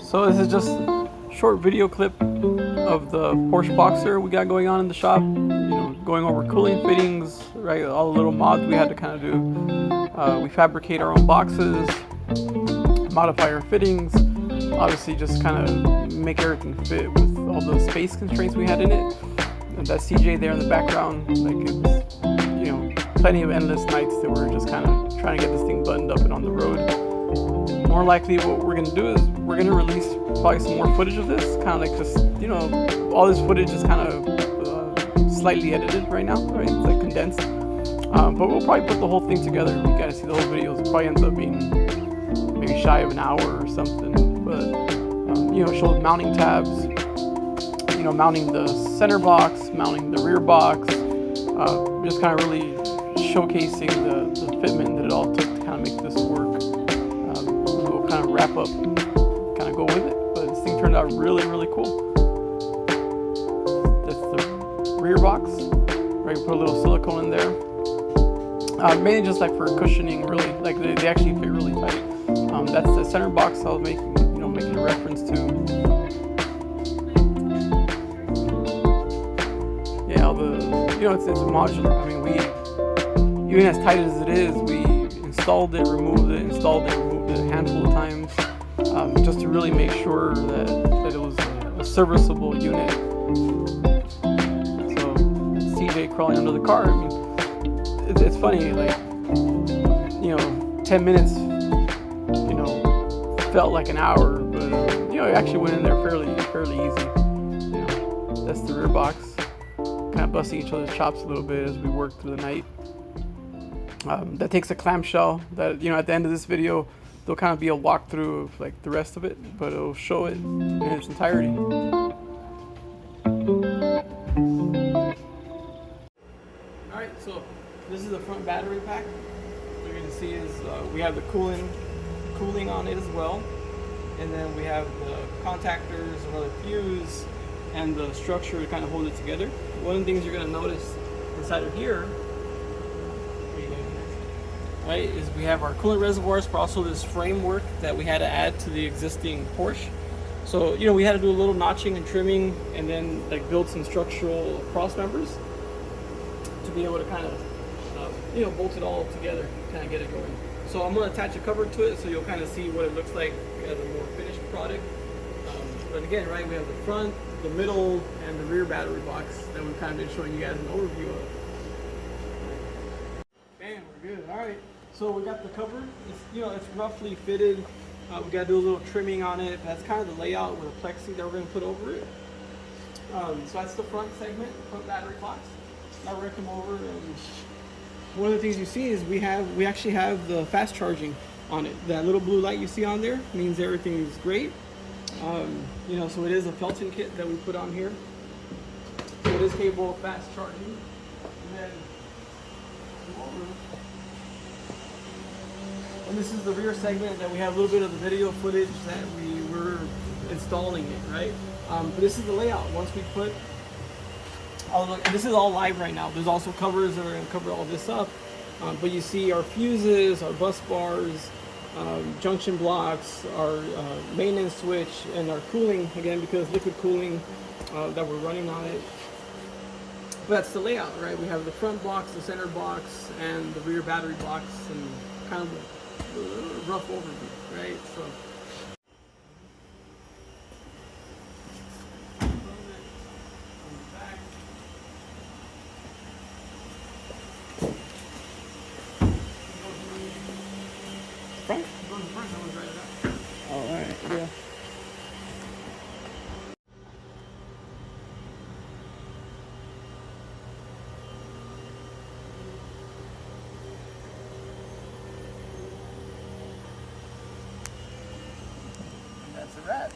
So this is just a short video clip of the Porsche Boxster we got going on in the shop. You know, going over cooling fittings, right? All the little mods we had to kind of do. We fabricate our own boxes, modify our fittings, obviously just kind of make everything fit with all the space constraints we had in it. And that CJ there in the background, like it's, you know, plenty of endless nights that we're just kind of trying to get this thing buttoned up and on the road. More likely what we're going to do is we're going to release probably some more footage of this, kind of like just, you know, all this footage is kind of slightly edited right now, right? It's like condensed. But we'll probably put the whole thing together. You guys see the whole video. It probably ends up being maybe shy of an hour or something. But, you know, it shows mounting tabs, you know, mounting the center box, mounting the rear box, just kind of really showcasing the fitment that it all took to kind of make this work. We'll kind of wrap up, kind of go with it, but this thing turned out really, really cool. That's the rear box, right? We put a little silicone in there, mainly just like for cushioning, really, like they actually fit really tight. That's the center box I was making a reference to. Yeah, it's modular. I mean, even as tight as it is, we installed it, removed it, a handful of times, just to really make sure that it was a serviceable unit. So CJ crawling under the car. I mean, it's funny, like, you know, 10 minutes, you know, felt like an hour, but you know, it actually went in there fairly easy. You know, that's the rear box. Kind of busting each other's chops a little bit as we work through the night. That takes a clamshell that, you know, at the end of this video there'll kind of be a walkthrough of like the rest of it, but it'll show it in its entirety. Alright, so this is the front battery pack. What you're going to see is we have the cooling on it as well, and then we have the contactors, another fuse, and the structure to kind of hold it together. One of the things you're going to notice inside of here, right, is we have our coolant reservoirs, but also this framework that we had to add to the existing Porsche. So, you know, we had to do a little notching and trimming, and then like build some structural cross members to be able to kind of, you know, bolt it all together, kind of get it going. So I'm going to attach a cover to it, so you'll kind of see what it looks like as a more finished product. But again, right, we have the front, the middle, and the rear battery box that we've kind of been showing you guys an overview of. Bam, we're good. All right. So we got the cover. It's, you know, it's roughly fitted. We got to do a little trimming on it. That's kind of the layout with a plexi that we're going to put over it. So that's the front segment, front battery box. Now we're going to come over, and one of the things you see is we actually have the fast charging on it. That little blue light you see on there means everything is great. You know, so it is a Felton kit that we put on here. So it is capable of fast charging. And then and this is the rear segment that we have a little bit of the video footage that we were installing it, right? But this is the layout. Once we put all and this is all live right now. There's also covers that are going to cover all this up. But you see our fuses, our bus bars, junction blocks, our maintenance switch, and our cooling, again, because liquid cooling that we're running on it. But that's the layout, right? We have the front box, the center box, and the rear battery box, and kind of a rough overview, right? So front? Go to the front, that one's right there. Oh, alright, yeah. That's a wrap.